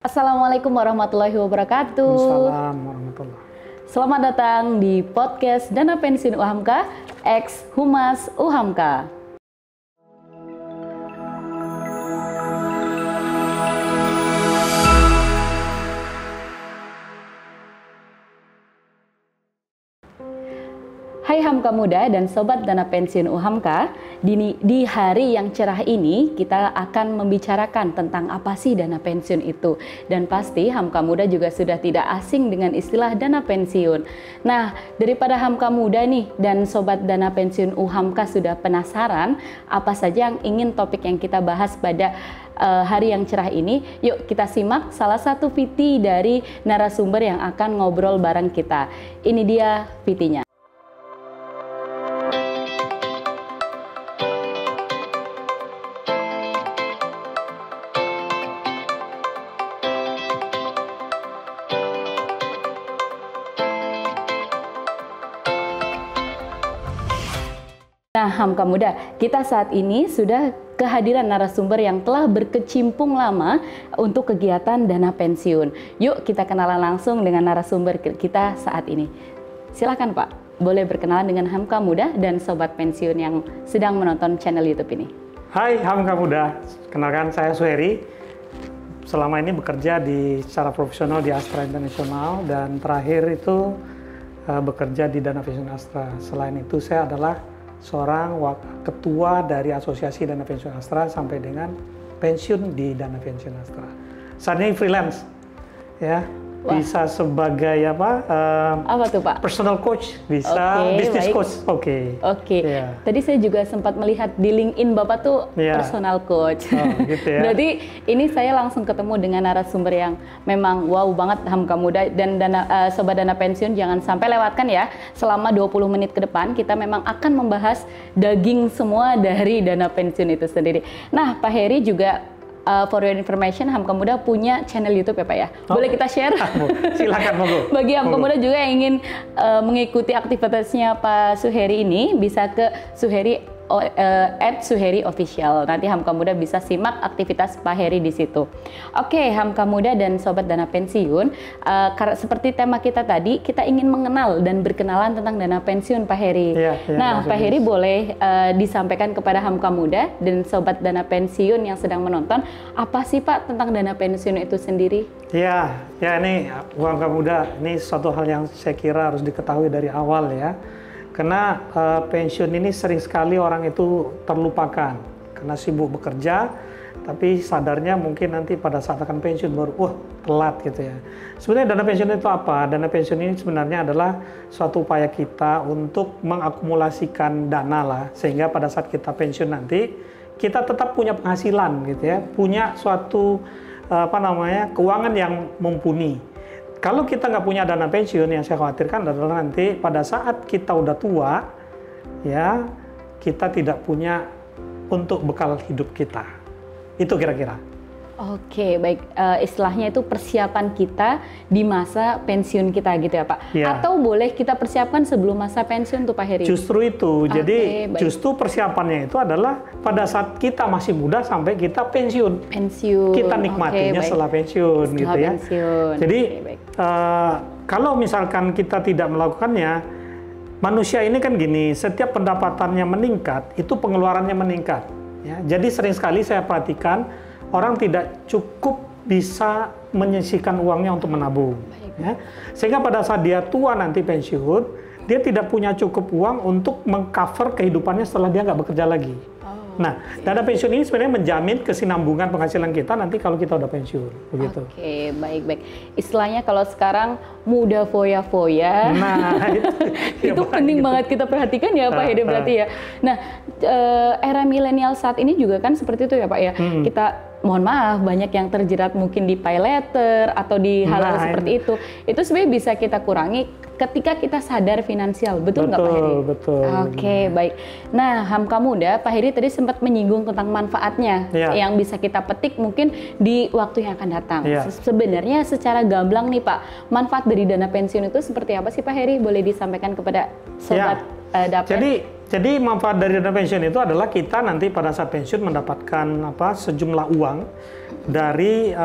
Assalamualaikum warahmatullahi wabarakatuh. Assalamualaikum warahmatullahi. Selamat datang di podcast Dana Pensiun UHAMKA X Humas UHAMKA. Hai Hamka Muda dan Sobat Dana Pensiun UHAMKA, di hari yang cerah ini kita akan membicarakan tentang apa sih dana pensiun itu. Dan pasti Hamka Muda juga sudah tidak asing dengan istilah dana pensiun. Nah, daripada Hamka Muda nih dan Sobat Dana Pensiun UHAMKA sudah penasaran apa saja yang ingin topik yang kita bahas pada hari yang cerah ini, yuk kita simak salah satu VT dari narasumber yang akan ngobrol bareng kita. Ini dia VT-nya. Nah, Hamka Muda, kita saat ini sudah kehadiran narasumber yang telah berkecimpung lama untuk kegiatan dana pensiun. Yuk kita kenalan langsung dengan narasumber kita saat ini. Silakan Pak, boleh berkenalan dengan Hamka Muda dan Sobat Pensiun yang sedang menonton channel YouTube ini. Hai Hamka Muda, kenalkan saya Suheri. Selama ini bekerja secara profesional di Astra International dan terakhir itu bekerja di Dana Pensiun Astra. Selain itu saya adalah seorang ketua dari Asosiasi Dana Pensiun Astra sampai dengan pensiun di Dana Pensiun Astra. Saat ini freelance, ya. Wah. Bisa sebagai apa tuh Pak? Personal coach, bisa business coach. Oke. Yeah. Tadi saya juga sempat melihat di LinkedIn Bapak tuh personal coach. Oh, gitu ya. Berarti ini saya langsung ketemu dengan narasumber yang memang wow banget Hamka Muda dan Sobat Dana Pensiun, jangan sampai lewatkan ya. Selama 20 menit ke depan kita memang akan membahas daging semua dari dana pensiun itu sendiri. Nah, Pak Heri juga for your information, Hamka Muda punya channel YouTube ya Pak ya. Boleh kita share? Silakan monggo. Bagi Hamka Muda juga yang ingin mengikuti aktivitasnya Pak Suheri ini, bisa ke Suheri Official. Nanti Hamka Muda bisa simak aktivitas Pak Heri di situ. Oke, Hamka Muda dan Sobat Dana Pensiun, seperti tema kita tadi, kita ingin mengenal dan berkenalan tentang dana pensiun Pak Heri. Nah, Pak Heri boleh disampaikan kepada Hamka Muda dan Sobat Dana Pensiun yang sedang menonton, apa sih Pak tentang dana pensiun itu sendiri? Ya ini Hamka Muda, ini suatu hal yang saya kira harus diketahui dari awal ya. Karena pensiun ini sering sekali orang itu terlupakan karena sibuk bekerja, tapi sadarnya mungkin nanti pada saat akan pensiun baru telat gitu ya. Sebenarnya dana pensiun itu apa? Dana pensiun ini sebenarnya adalah suatu upaya kita untuk mengakumulasikan dana lah, sehingga pada saat kita pensiun nanti kita tetap punya penghasilan gitu ya, punya suatu keuangan yang mumpuni. Kalau kita nggak punya dana pensiun, yang saya khawatirkan adalah nanti pada saat kita udah tua, ya kita tidak punya untuk bekal hidup kita. Itu kira-kira. Oke, baik. Istilahnya itu persiapan kita di masa pensiun kita gitu ya Pak? Ya. Atau boleh kita persiapkan sebelum masa pensiun tuh Pak Heri? Justru itu. Jadi justru persiapannya itu adalah pada saat kita masih muda sampai kita pensiun. Kita nikmatinya setelah pensiun gitu ya. Jadi kalau misalkan kita tidak melakukannya, manusia ini kan gini, setiap pendapatannya meningkat, itu pengeluarannya meningkat. Ya. Jadi sering sekali saya perhatikan orang tidak cukup bisa menyisihkan uangnya untuk menabung. Ya. Sehingga pada saat dia tua nanti pensiun, dia tidak punya cukup uang untuk mengcover kehidupannya setelah dia nggak bekerja lagi. Nah, dana pensiun ini sebenarnya menjamin kesinambungan penghasilan kita nanti kalau kita udah pensiun, begitu. Oke, baik. Istilahnya kalau sekarang muda foya-foya, nah itu penting banget kita perhatikan ya Pak Heri berarti ya. Nah, era milenial saat ini juga kan seperti itu ya Pak ya. Kita mohon maaf banyak yang terjerat mungkin di pay letter atau di hal-hal seperti itu. Itu sebenarnya bisa kita kurangi ketika kita sadar finansial, betul nggak Pak Heri? Betul. Oke, baik. Nah, Hamka Muda, Pak Heri tadi sempat menyinggung tentang manfaatnya yang bisa kita petik mungkin di waktu yang akan datang. Sebenarnya secara gamblang nih Pak, manfaat dari dana pensiun itu seperti apa sih Pak Heri? Boleh disampaikan kepada Sobat Dapen? Jadi manfaat dari dana pensiun itu adalah kita nanti pada saat pensiun mendapatkan sejumlah uang dari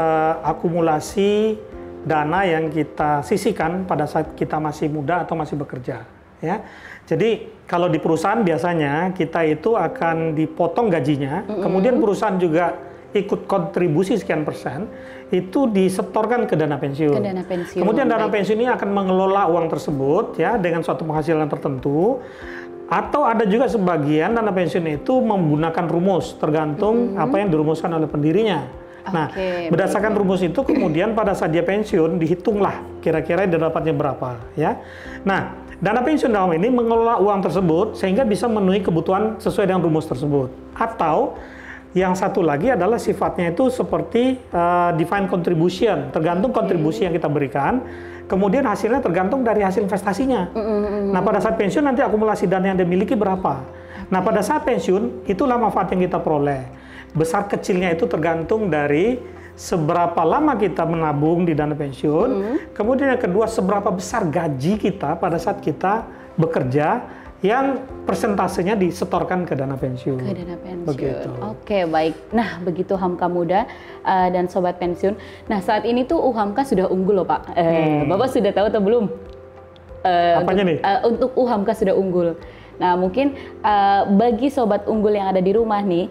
akumulasi dana yang kita sisihkan pada saat kita masih muda atau masih bekerja, ya. Jadi kalau di perusahaan biasanya kita itu akan dipotong gajinya, kemudian perusahaan juga ikut kontribusi sekian persen, itu disetorkan ke dana pensiun. Ke dana pensiun. Kemudian dana pensiun ini akan mengelola uang tersebut ya dengan suatu penghasilan tertentu. Atau ada juga sebagian dana pensiun itu menggunakan rumus, tergantung apa yang dirumuskan oleh pendirinya. Nah, berdasarkan rumus itu kemudian pada saat dia pensiun dihitunglah kira-kira dia dapatnya berapa, ya. Nah, dana pensiun dalam ini mengelola uang tersebut sehingga bisa memenuhi kebutuhan sesuai dengan rumus tersebut. Atau yang satu lagi adalah sifatnya itu seperti defined contribution, tergantung kontribusi yang kita berikan. Kemudian hasilnya tergantung dari hasil investasinya. Nah, pada saat pensiun nanti akumulasi dana yang dimiliki berapa. Nah, pada saat pensiun itulah manfaat yang kita peroleh. Besar kecilnya itu tergantung dari seberapa lama kita menabung di dana pensiun. Kemudian yang kedua, seberapa besar gaji kita pada saat kita bekerja yang persentasenya disetorkan ke dana pensiun. Ke dana pensiun. Begitu. Oke, baik. Nah, begitu Hamka Muda dan Sobat Pensiun. Nah, saat ini tuh UHAMKA sudah unggul loh, Pak. Bapak sudah tahu atau belum? Apanya nih? Untuk UHAMKA sudah unggul. Nah, mungkin bagi sobat unggul yang ada di rumah nih,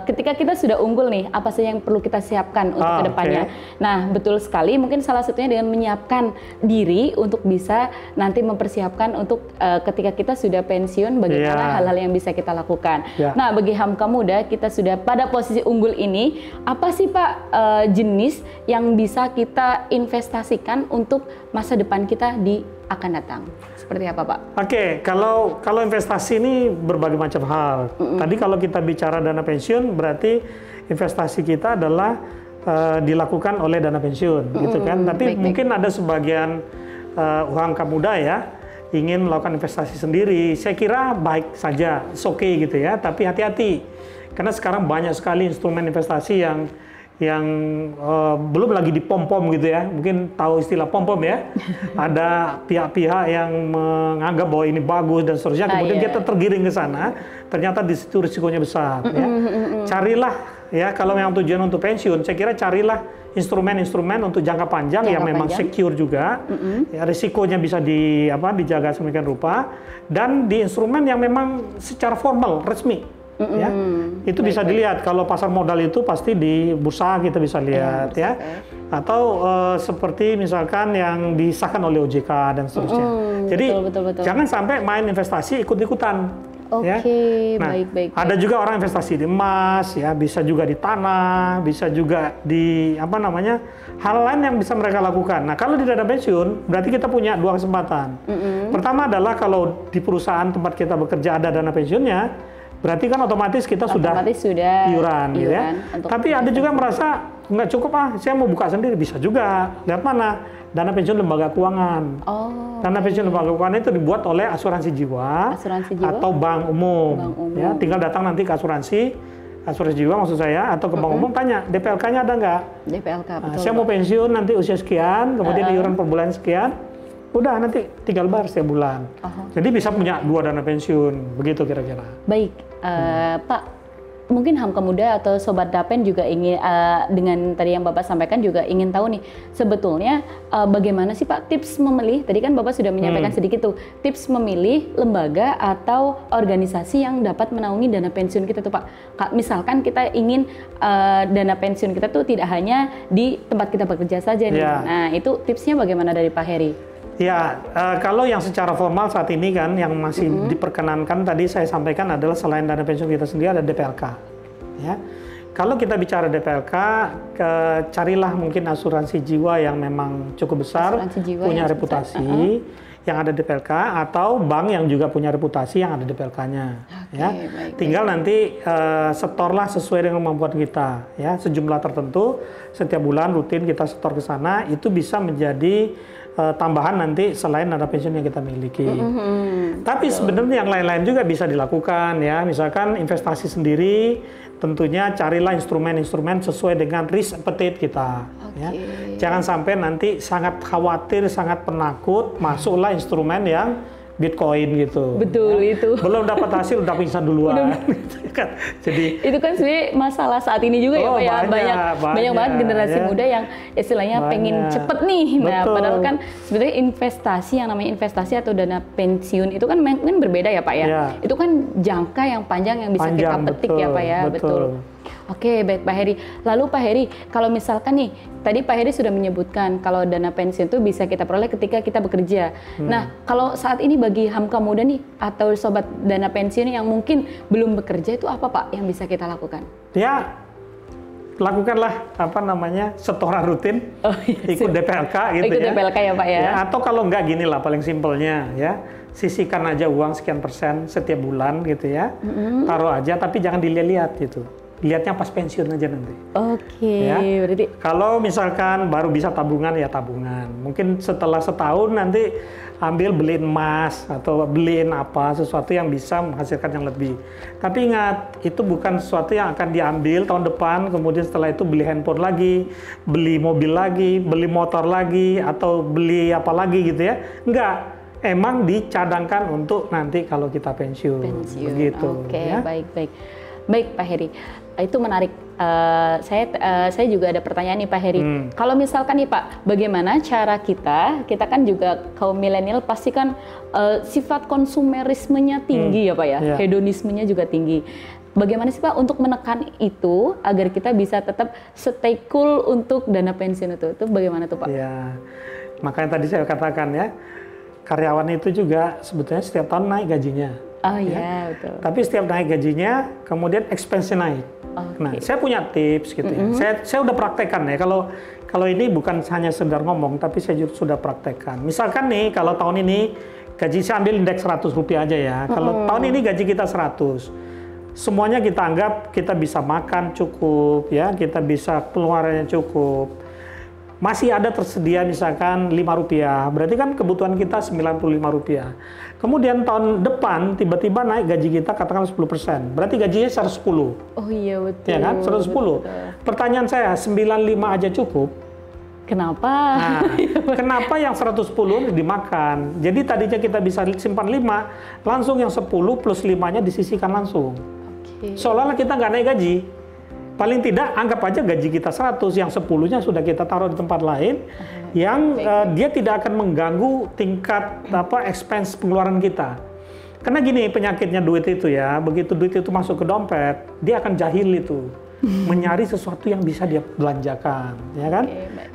ketika kita sudah unggul nih, apa saja yang perlu kita siapkan untuk kedepannya? Nah, betul sekali. Mungkin salah satunya dengan menyiapkan diri untuk bisa nanti mempersiapkan untuk ketika kita sudah pensiun, bagaimana hal-hal yang bisa kita lakukan. Nah, bagi Hamka Muda, kita sudah pada posisi unggul ini, apa sih Pak jenis yang bisa kita investasikan untuk masa depan kita di akan datang? Seperti apa, Pak? Oke, kalau investasi ini berbagai macam hal. Tadi kalau kita bicara dana pensiun, berarti investasi kita adalah dilakukan oleh dana pensiun, gitu kan? Tapi mungkin ada sebagian UHAMKA muda ya ingin melakukan investasi sendiri. Saya kira baik saja, oke gitu ya. Tapi hati-hati, karena sekarang banyak sekali instrumen investasi yang belum lagi dipom-pom gitu ya, mungkin tahu istilah pom-pom ya. Ada pihak-pihak yang menganggap bahwa ini bagus dan seterusnya, kemudian kita tergiring ke sana, ternyata di situ risikonya besar. Ya. Carilah ya, kalau memang tujuan untuk pensiun, saya kira carilah instrumen-instrumen untuk jangka panjang yang memang secure juga, ya, risikonya bisa dijaga sedemikian rupa, dan di instrumen yang memang secara formal, resmi. Ya, itu bisa dilihat. Kalau pasar modal itu pasti di bursa kita bisa lihat ya, atau seperti misalkan yang disahkan oleh OJK dan seterusnya. Jadi betul. Jangan sampai main investasi ikut-ikutan. Ya. Nah, baik. Ada juga orang investasi di emas, ya, bisa juga di tanah, bisa juga di hal lain yang bisa mereka lakukan. Nah, kalau di dana pensiun berarti kita punya dua kesempatan. Pertama adalah kalau di perusahaan tempat kita bekerja ada dana pensiunnya, berarti kan otomatis kita sudah iuran gitu ya. Tapi ada juga merasa nggak cukup, saya mau buka sendiri, bisa juga. Lihat mana dana pensiun lembaga keuangan. Dana pensiun lembaga keuangan itu dibuat oleh asuransi jiwa atau bank umum. Ya, tinggal datang nanti ke asuransi jiwa maksud saya, atau ke bank umum, tanya DPLK-nya ada nggak? DPLK, betul. Saya mau pensiun nanti usia sekian, kemudian iuran per bulan sekian. Udah nanti tinggal bayar setiap bulan. Jadi bisa punya dua dana pensiun, begitu kira-kira. Baik, Pak, mungkin Hamka Muda atau Sobat Dapen juga ingin, dengan tadi yang Bapak sampaikan juga ingin tahu nih, sebetulnya bagaimana sih Pak tips memilih, tadi kan Bapak sudah menyampaikan sedikit tuh, tips memilih lembaga atau organisasi yang dapat menaungi dana pensiun kita tuh Pak. Misalkan kita ingin dana pensiun kita tuh tidak hanya di tempat kita bekerja saja nih. Nah, itu tipsnya bagaimana dari Pak Heri? Ya, kalau yang secara formal saat ini kan yang masih diperkenankan tadi saya sampaikan adalah selain dana pensiun kita sendiri ada DPLK. Ya, kalau kita bicara DPLK, carilah mungkin asuransi jiwa yang memang cukup besar, punya reputasi, yang ada DPLK, atau bank yang juga punya reputasi yang ada DPLK-nya. Ya, tinggal nanti setorlah sesuai dengan kemampuan kita. Ya, sejumlah tertentu setiap bulan rutin kita setor ke sana, itu bisa menjadi tambahan nanti selain dana pensiun yang kita miliki. Tapi sebenarnya yang lain-lain juga bisa dilakukan ya. Misalkan investasi sendiri, tentunya carilah instrumen-instrumen sesuai dengan risk appetite kita. Ya. Jangan sampai nanti sangat khawatir, sangat penakut, masuklah instrumen yang Bitcoin gitu. Betul ya. itu. Belum dapat hasil udah pingsan duluan. Kan. Jadi itu kan sebenarnya masalah saat ini juga ya Pak ya, banyak banget generasi ya. muda yang istilahnya pengen cepet nih. Nah, padahal kan sebenarnya investasi yang namanya investasi atau dana pensiun itu kan mungkin berbeda ya Pak ya. Itu kan jangka yang panjang yang bisa kita petik ya Pak ya. Betul. Oke, baik Pak Heri. Lalu Pak Heri, kalau misalkan nih, tadi Pak Heri sudah menyebutkan kalau dana pensiun itu bisa kita peroleh ketika kita bekerja. Nah, kalau saat ini bagi Hamka muda nih, atau sobat dana pensiun yang mungkin belum bekerja itu apa Pak yang bisa kita lakukan? Ya, lakukanlah setoran rutin, ikut DPLK gitu ikut DPLK ya Pak ya. Atau kalau enggak gini lah, paling simpelnya ya, sisihkan aja uang sekian persen setiap bulan gitu ya, taruh aja tapi jangan dilihat-lihat gitu. Lihatnya pas pensiun aja nanti. Oke, ya. Berarti kalau misalkan baru bisa tabungan ya tabungan. Mungkin setelah setahun nanti ambil beliin emas atau beliin sesuatu yang bisa menghasilkan yang lebih. Tapi ingat, itu bukan sesuatu yang akan diambil tahun depan, kemudian setelah itu beli handphone lagi, beli mobil lagi, beli motor lagi, atau beli apa lagi gitu ya. Enggak. Emang dicadangkan untuk nanti kalau kita pensiun. Begitu. Oke, ya. Baik Pak Heri. Itu menarik. Saya juga ada pertanyaan nih Pak Heri. Kalau misalkan nih Pak, bagaimana cara kita kan juga kaum milenial pasti kan sifat konsumerismenya tinggi ya Pak ya, hedonismenya juga tinggi. Bagaimana sih Pak untuk menekan itu agar kita bisa tetap stay cool untuk dana pensiun itu? Itu bagaimana tuh Pak? Ya, makanya tadi saya katakan ya, karyawan itu juga sebetulnya setiap tahun naik gajinya. Oh iya, betul. Tapi setiap naik gajinya, kemudian expense naik. Okay. Nah, saya punya tips gitu ya. Saya udah praktekkan ya. Kalau ini bukan hanya sekedar ngomong, tapi saya juga sudah praktekkan. Misalkan nih, kalau tahun ini gaji saya ambil indeks 100 rupiah aja ya. Kalau tahun ini gaji kita 100, semuanya kita anggap kita bisa makan cukup, ya, kita bisa pengeluarannya cukup. Masih ada tersedia misalkan 5 rupiah, berarti kan kebutuhan kita 95 rupiah. Kemudian tahun depan tiba-tiba naik gaji kita katakan 10%, berarti gajinya 110. Oh iya betul. Ya kan, 110. Betul. Pertanyaan saya, 95 aja cukup? Kenapa? Nah, kenapa yang 110 dimakan? Jadi tadinya kita bisa simpan 5, langsung yang 10 plus 5-nya disisihkan langsung. Okay. Seolah-olah kita nggak naik gaji. Paling tidak anggap aja gaji kita 100, yang 10-nya sudah kita taruh di tempat lain, yang dia tidak akan mengganggu tingkat expense pengeluaran kita. Karena gini penyakitnya duit itu ya, begitu duit itu masuk ke dompet, dia akan jahil itu, mencari sesuatu yang bisa dia belanjakan, ya kan?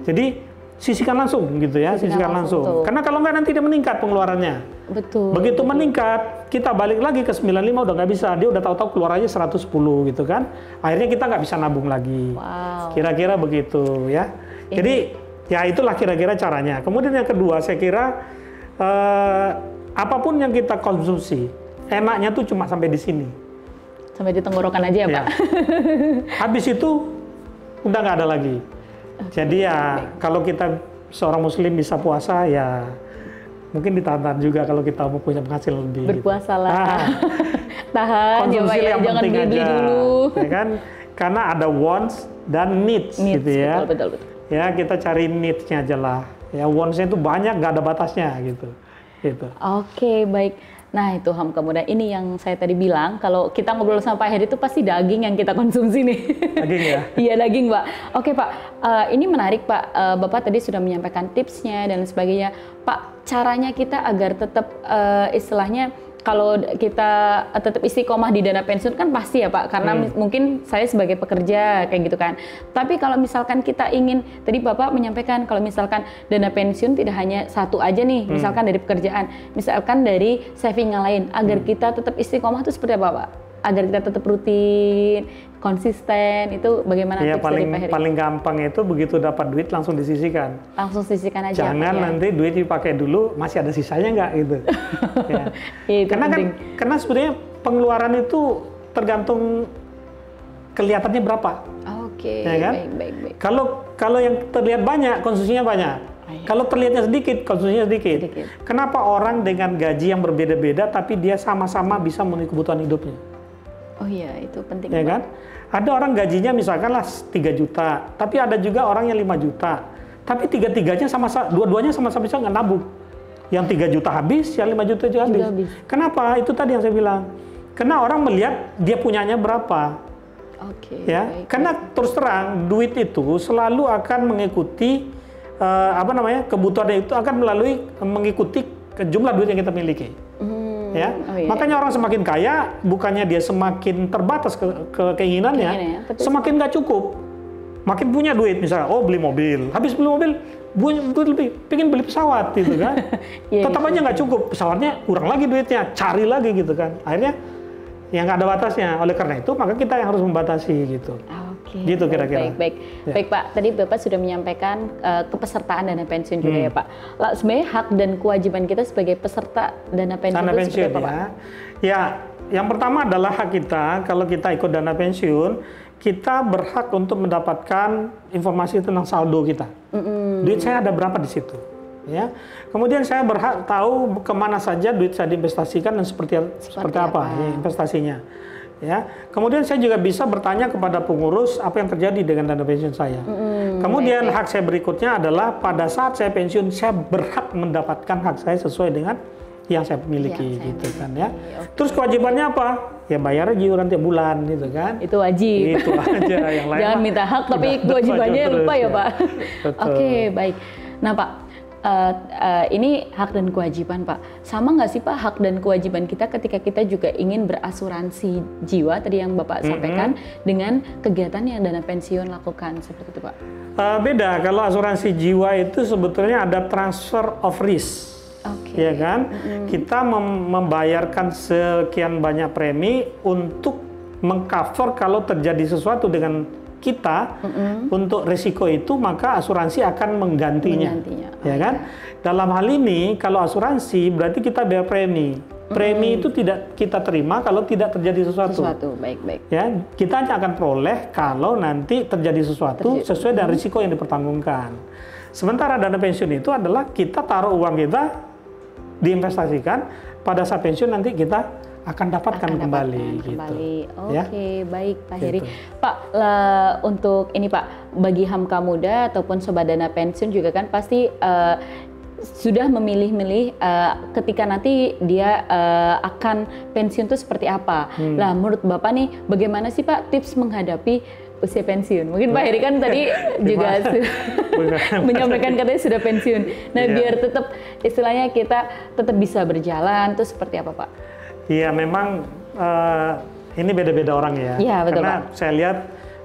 Jadi sisihkan langsung gitu ya, sisihkan langsung. Karena kalau nggak nanti dia meningkat pengeluarannya. Betul. Begitu meningkat, kita balik lagi ke 95 udah nggak bisa, dia udah tahu-tahu keluar aja 110 gitu kan. Akhirnya kita nggak bisa nabung lagi. Wow. Kira-kira begitu ya. Jadi ya itulah kira-kira caranya. Kemudian yang kedua saya kira apapun yang kita konsumsi, enaknya tuh cuma sampai di sini. Sampai di tenggorokan aja ya Pak? Habis itu udah nggak ada lagi. Jadi ya kalau kita seorang muslim bisa puasa ya mungkin ditahan juga kalau kita mau punya penghasilan lebih. Berpuasalah. Tahan ya Pak ya, jangan beli-beli dulu. Ya kan? Karena ada wants dan needs gitu ya. Betul. Ya kita cari needs-nya aja lah. Ya wants-nya itu banyak, nggak ada batasnya gitu. Oke, baik. Nah itu Hamka muda, ini yang saya tadi bilang, kalau kita ngobrol sama Pak Heri itu pasti daging yang kita konsumsi nih. Daging ya? Iya daging Pak. Oke Pak, ini menarik Pak, Bapak tadi sudah menyampaikan tipsnya dan sebagainya. Pak, caranya kita agar tetap istilahnya, kalau kita tetap istiqomah di dana pensiun kan pasti ya Pak, karena mungkin saya sebagai pekerja kayak gitu kan. Tapi kalau misalkan kita ingin, tadi Bapak menyampaikan kalau misalkan dana pensiun tidak hanya satu aja nih, misalkan dari pekerjaan, misalkan dari saving yang lain, agar kita tetap istiqomah itu seperti apa Pak? Agar kita tetap rutin, konsisten, itu bagaimana tips dari Pak Heri? Paling gampang itu begitu dapat duit langsung disisihkan. Langsung sisihkan aja. Jangan nanti duit dipakai dulu, masih ada sisanya nggak gitu. Ya. Karena sebenarnya pengeluaran itu tergantung kelihatannya berapa. Oke, ya kan? Baik. Kalau yang terlihat banyak, konsumsinya banyak. Kalau terlihatnya sedikit, konsumsinya sedikit. Kenapa orang dengan gaji yang berbeda-beda tapi dia sama-sama bisa memenuhi kebutuhan hidupnya? Oh iya, itu penting. Ya kan? Ada orang gajinya misalkanlah 3 juta, tapi ada juga orang yang 5 juta. Tapi dua-duanya sama-sama bisa nggak nabung. Yang 3 juta habis, yang 5 juta juga habis. Kenapa? Itu tadi yang saya bilang. Karena orang melihat dia punyanya berapa. Oke. Ya, karena terus terang duit itu selalu akan mengikuti kebutuhannya itu akan mengikuti jumlah duit yang kita miliki. Ya, makanya orang semakin kaya bukannya dia semakin terbatas keinginannya, semakin nggak cukup. Makin punya duit misalnya, beli mobil, habis beli mobil, pengen beli pesawat gitu kan. Tetap aja nggak cukup, pesawatnya kurang lagi duitnya, cari lagi gitu kan. Akhirnya yang nggak ada batasnya. Oleh karena itu maka kita yang harus membatasi gitu. Gitu kira-kira. Baik Pak, tadi Bapak sudah menyampaikan kepesertaan dana pensiun juga ya Pak. Lalu sebenarnya hak dan kewajiban kita sebagai peserta dana pensiun itu seperti apa Pak? Ya, yang pertama adalah hak kita kalau kita ikut dana pensiun, kita berhak untuk mendapatkan informasi tentang saldo kita. Duit saya ada berapa di situ. Ya. Kemudian saya berhak tahu kemana saja duit saya diinvestasikan dan seperti apa ya, investasinya. Ya. Kemudian saya juga bisa bertanya kepada pengurus apa yang terjadi dengan dana pensiun saya. Kemudian hak saya berikutnya adalah pada saat saya pensiun saya berhak mendapatkan hak saya sesuai dengan yang saya miliki gitu kan ya. Terus kewajibannya apa? Ya bayar iuran tiap bulan gitu kan. Itu wajib. Itu aja yang lain. Jangan minta hak tapi kewajibannya lupa ya Pak. Oke, baik. Nah Pak, ini hak dan kewajiban Pak. Sama nggak sih Pak hak dan kewajiban kita ketika kita juga ingin berasuransi jiwa tadi yang Bapak sampaikan dengan kegiatan yang dana pensiun lakukan seperti itu Pak? Beda, kalau asuransi jiwa itu sebetulnya ada transfer of risk. Ya kan, kita membayarkan sekian banyak premi untuk mengcover kalau terjadi sesuatu dengan kita untuk risiko itu, maka asuransi akan menggantinya. Ya kan? Dalam hal ini kalau asuransi berarti kita bayar premi. Premi itu tidak kita terima kalau tidak terjadi sesuatu. Baik. Ya, kita hanya akan peroleh kalau nanti terjadi sesuatu sesuai dengan risiko yang dipertanggungkan. Sementara dana pensiun itu adalah kita taruh uang kita diinvestasikan, pada saat pensiun nanti kita akan dapatkan kembali. Gitu. Oke, baik Pak Heri. Pak, untuk ini Pak, bagi Hamka Muda ataupun sobat dana pensiun juga kan pasti sudah memilih-milih ketika nanti dia akan pensiun itu seperti apa. Lah, menurut Bapak nih, bagaimana sih Pak tips menghadapi usia pensiun? Mungkin Pak Heri kan tadi juga menyampaikan katanya sudah pensiun. Nah, biar tetap istilahnya kita tetap bisa berjalan, itu seperti apa Pak? Iya, memang ini beda-beda orang ya. Iya, betul Karena Pak. saya lihat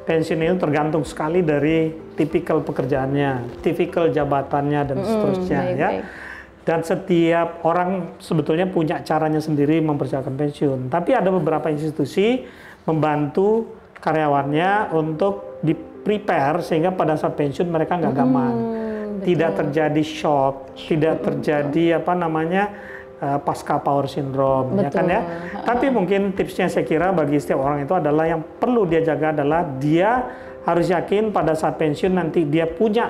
pensiun itu tergantung sekali dari tipikal pekerjaannya, tipikal jabatannya dan seterusnya ya. Dan setiap orang sebetulnya punya caranya sendiri mempersiapkan pensiun. Tapi ada beberapa institusi membantu karyawannya untuk di-prepare sehingga pada saat pensiun mereka nggak gampang. Tidak terjadi shock, tidak terjadi pasca power syndrome, ya kan ya. Tapi mungkin tipsnya saya kira bagi setiap orang itu adalah yang perlu dia jaga adalah dia harus yakin pada saat pensiun nanti dia punya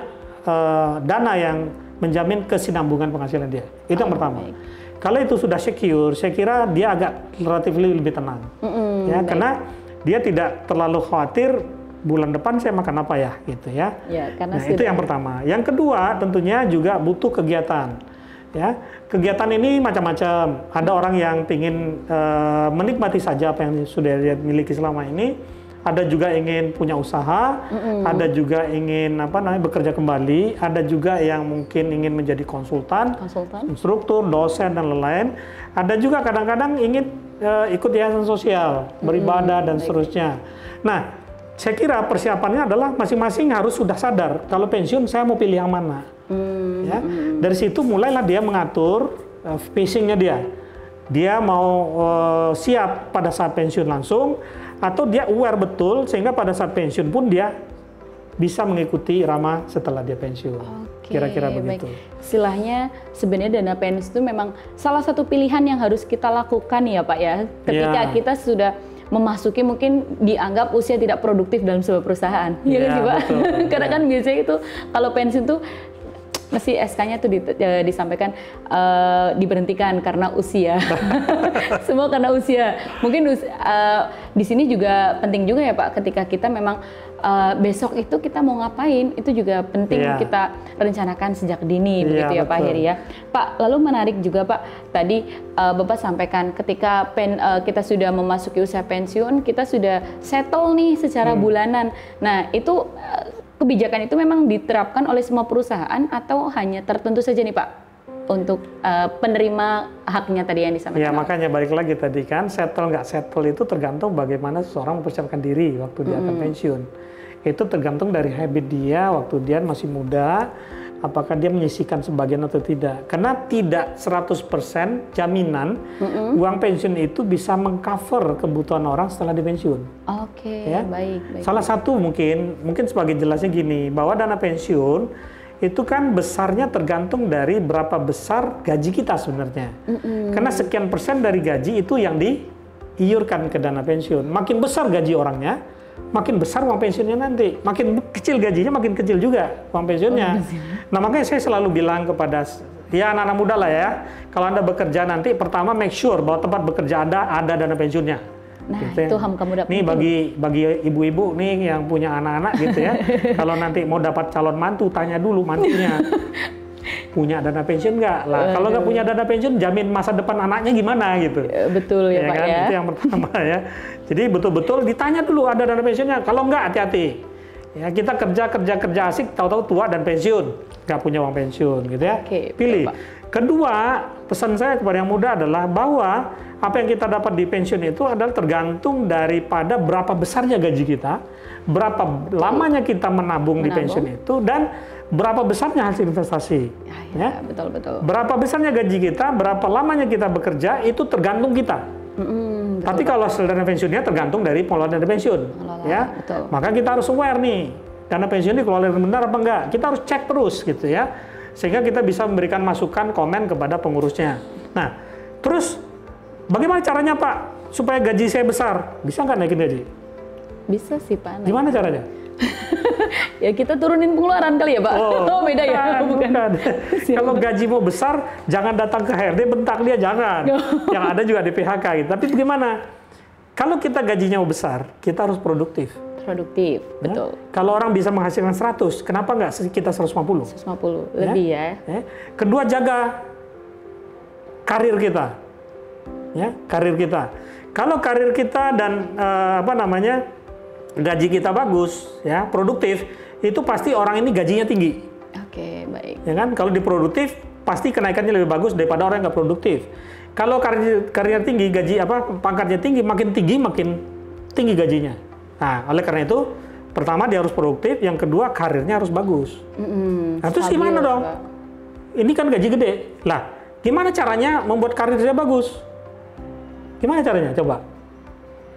dana yang menjamin kesinambungan penghasilan dia. Itu yang pertama. Kalau itu sudah secure, saya kira dia agak relatif lebih tenang. Ya, karena dia tidak terlalu khawatir bulan depan saya makan apa ya, gitu ya. Nah, itu yang pertama. Yang kedua, tentunya juga butuh kegiatan. Ya, kegiatan ini macam-macam. Ada orang yang ingin menikmati saja apa yang sudah dia miliki selama ini. Ada juga ingin punya usaha. Ada juga ingin bekerja kembali. Ada juga yang mungkin ingin menjadi konsultan, instruktur, dosen dan lain-lain. Ada juga kadang-kadang ingin ikut yayasan sosial, beribadah dan seterusnya. Nah, saya kira persiapannya adalah masing-masing harus sudah sadar kalau pensiun saya mau pilih yang mana. Ya, dari situ mulailah dia mengatur pacingnya dia. Dia mau siap pada saat pensiun langsung atau dia aware betul sehingga pada saat pensiun pun dia bisa mengikuti irama setelah dia pensiun. Kira-kira begitu. Istilahnya sebenarnya dana pensiun itu memang salah satu pilihan yang harus kita lakukan ya Pak ya. Ketika kita sudah memasuki mungkin dianggap usia tidak produktif dalam sebuah perusahaan. Iya kan sih Pak? Karena kan biasanya itu kalau pensiun tuh Mesti SK-nya tuh disampaikan diberhentikan karena usia. Semua karena usia. Mungkin di sini juga penting juga ya Pak, ketika kita memang besok itu kita mau ngapain, itu juga penting kita rencanakan sejak dini, begitu ya Pak Heri ya. Pak, lalu menarik juga Pak, tadi Bapak sampaikan ketika kita sudah memasuki usia pensiun, kita sudah settle nih secara bulanan. Nah, itu kebijakan itu memang diterapkan oleh semua perusahaan atau hanya tertentu saja nih Pak untuk penerima haknya tadi yang disampaikan? Ya, makanya balik lagi tadi kan, settle nggak settle itu tergantung bagaimana seseorang mempersiapkan diri waktu dia akan pensiun. Itu tergantung dari habit dia waktu dia masih muda, apakah dia menyisihkan sebagian atau tidak. Karena tidak 100% jaminan uang pensiun itu bisa mengcover kebutuhan orang setelah di pensiun. Oke, baik. Salah satu mungkin sebagai jelasnya gini, bahwa dana pensiun itu kan besarnya tergantung dari berapa besar gaji kita sebenarnya. Karena sekian persen dari gaji itu yang diiurkan ke dana pensiun. Makin besar gaji orangnya, makin besar uang pensiunnya nanti. Makin kecil gajinya, makin kecil juga uang pensiunnya. Nah, makanya saya selalu bilang kepada anak-anak muda lah ya, kalau Anda bekerja nanti, pertama make sure bahwa tempat bekerja Anda ada dana pensiunnya. Nah, gitu itu Hamka Muda. Nih bagi ibu-ibu nih yang punya anak-anak gitu ya, kalau nanti mau dapat calon mantu, tanya dulu mantunya. Punya dana pensiun nggak? Lah, kalau nggak punya dana pensiun, jamin masa depan anaknya gimana gitu? Betul ya Pak kan? ya. Itu yang pertama ya. Jadi betul-betul ditanya dulu ada dana pensiunnya. Kalau nggak, hati-hati. Ya, kita kerja asik, tahu-tahu tua dan pensiun, nggak punya uang pensiun gitu ya. Pilih. Kedua, pesan saya kepada yang muda adalah bahwa apa yang kita dapat di pensiun itu adalah tergantung daripada berapa besarnya gaji kita, berapa lamanya kita menabung di pensiun itu, dan berapa besarnya hasil investasi. Ya. Betul. Berapa besarnya gaji kita, berapa lamanya kita bekerja, itu tergantung kita. Tapi kalau hasil dana pensiunnya tergantung dari pengelola dana pensiun. Ya. Maka kita harus aware nih, dana pensiun ini kelola dengan benar apa enggak. Kita harus cek terus gitu ya. Sehingga kita bisa memberikan masukan, komen kepada pengurusnya. Nah, terus bagaimana caranya Pak supaya gaji saya besar? Bisa nggak naikin gaji? Bisa sih Pak. Gimana caranya? Ya kita turunin pengeluaran kali ya Pak. Oh beda ya? Bukan. Kalau gaji mau besar, jangan datang ke HRD, bentak dia, jangan. Yang ada juga di PHK gitu. Tapi gimana? Kalau kita gajinya mau besar, kita harus produktif. Betul. Kalau orang bisa menghasilkan 100, kenapa nggak kita 150? 150, lebih ya. Kedua, jaga karir kita. Ya, karir kita. Kalau karir kita dan gaji kita bagus, ya, produktif, itu pasti orang ini gajinya tinggi. Oke, baik. Ya kan? Kalau diproduktif, pasti kenaikannya lebih bagus daripada orang yang nggak produktif. Kalau karirnya tinggi, pangkatnya tinggi, makin tinggi gajinya. Nah, oleh karena itu, pertama dia harus produktif, yang kedua karirnya harus bagus. Nah, terus gimana dong? Ini kan gaji gede. Lah, gimana caranya membuat karirnya bagus? Gimana caranya? Coba.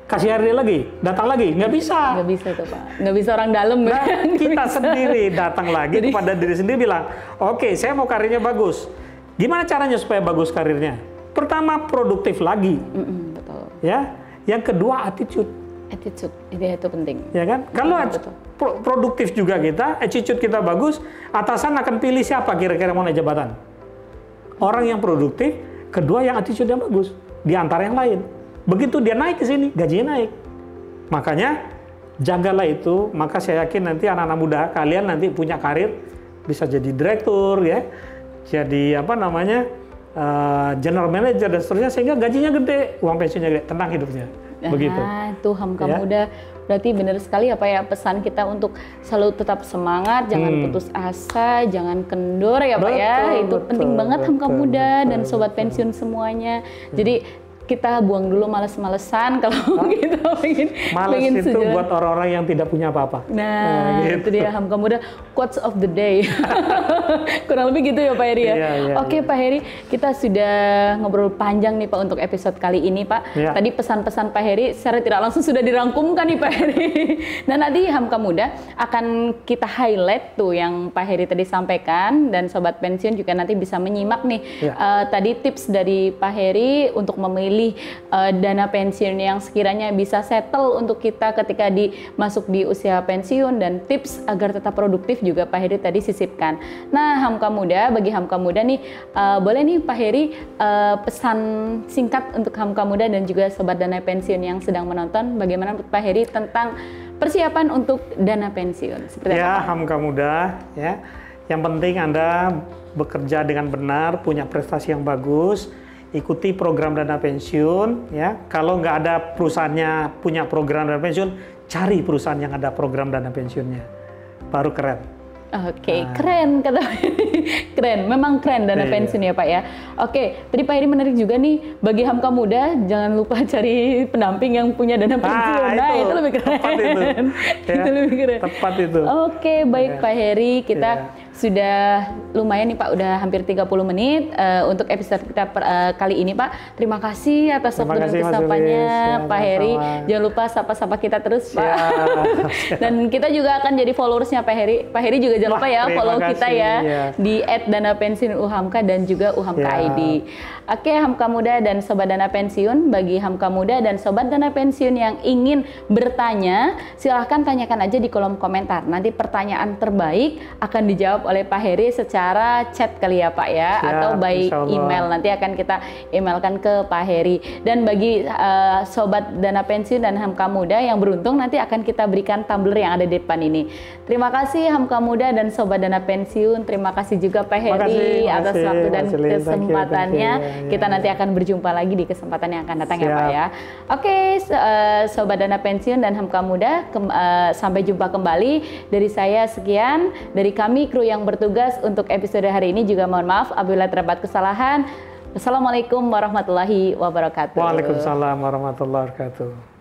Kasih HRD lagi, datang lagi, nggak bisa. Nggak bisa tuh Pak, nggak bisa orang dalam. Nah, kita sendiri datang lagi kepada diri sendiri bilang, oke, saya mau karirnya bagus. Gimana caranya supaya bagus karirnya? Pertama, produktif lagi. Betul. Ya, yang kedua attitude. Itu penting. Ya kan? Kalau produktif juga kita, attitude kita bagus, atasan akan pilih siapa kira-kira mau naik jabatan? Orang yang produktif, kedua yang attitude-nya bagus, di antara yang lain. Begitu dia naik ke sini, gajinya naik. Makanya jagalah itu, maka saya yakin nanti anak-anak muda kalian nanti punya karir, bisa jadi direktur ya, jadi general manager dan seterusnya, sehingga gajinya gede, uang pensiunnya gede, tenang hidupnya. Begitu. Itu Hamka Muda, berarti benar sekali apa ya pesan kita untuk selalu tetap semangat, jangan putus asa, jangan kendor ya Pak ya. Itu penting banget Hamka Muda dan sobat pensiun semuanya. Jadi kita buang dulu males-malesan kalau kita pengen itu buat orang-orang yang tidak punya apa-apa. Nah, itu dia Hamka Muda quotes of the day. Kurang lebih gitu ya Pak Heri ya. Oke Pak Heri, kita sudah ngobrol panjang nih Pak untuk episode kali ini Pak. Tadi pesan-pesan Pak Heri secara tidak langsung sudah dirangkumkan nih Pak Heri. Nah, nanti Hamka Muda akan kita highlight tuh yang Pak Heri tadi sampaikan, dan sobat pensiun juga nanti bisa menyimak nih tadi tips dari Pak Heri untuk memilih memilih dana pensiun yang sekiranya bisa settle untuk kita ketika masuk di usia pensiun, dan tips agar tetap produktif juga Pak Heri tadi sisipkan. Nah, Hamka Muda, bagi Hamka Muda nih, boleh nih Pak Heri pesan singkat untuk Hamka Muda dan juga Sobat Dana Pensiun yang sedang menonton, bagaimana Pak Heri tentang persiapan untuk dana pensiun? Seperti ya, apa? Hamka Muda, ya. Yang penting Anda bekerja dengan benar, punya prestasi yang bagus, ikuti program dana pensiun. Ya, kalau nggak ada perusahaannya punya program dana pensiun, cari perusahaan yang ada program dana pensiunnya, baru keren. Oke, keren kata keren, memang keren dana pensiun ya Pak ya. Oke, tadi Pak Heri menarik juga nih, bagi Hamka Muda jangan lupa cari pendamping yang punya dana pensiun. Nah, itu lebih keren. Tepat itu. Itu lebih keren. Tepat itu. Oke, baik Pak Heri, kita sudah lumayan nih Pak, udah hampir 30 menit untuk episode kita kali ini Pak. Terima kasih atas waktu dan kesapannya Pak Heri. Jangan lupa sapa-sapa kita terus Pak. Dan kita juga akan jadi followersnya Pak Heri. Pak Heri juga jangan lupa ya follow kita ya di @danapensiunuhamka dan juga Uhamka ID. Oke, Hamka Muda dan Sobat Dana Pensiun, bagi Hamka Muda dan Sobat Dana Pensiun yang ingin bertanya, silahkan tanyakan aja di kolom komentar. Nanti pertanyaan terbaik akan dijawab oleh Pak Heri secara chat kali ya Pak ya, atau by email. Nanti akan kita emailkan ke Pak Heri. Dan bagi Sobat Dana Pensiun dan Hamka Muda yang beruntung, nanti akan kita berikan tumbler yang ada di depan ini. Terima kasih Hamka Muda dan Sobat Dana Pensiun. Terima kasih juga Pak Heri atas waktu dan kesempatannya. Kita nanti akan berjumpa lagi di kesempatan yang akan datang ya Pak ya. Oke, Sobat Dana Pensiun dan Hamka Muda, sampai jumpa kembali. Dari saya sekian, dari kami kru yang bertugas untuk episode hari ini juga mohon maaf apabila terdapat kesalahan. Assalamualaikum warahmatullahi wabarakatuh. Waalaikumsalam warahmatullahi wabarakatuh.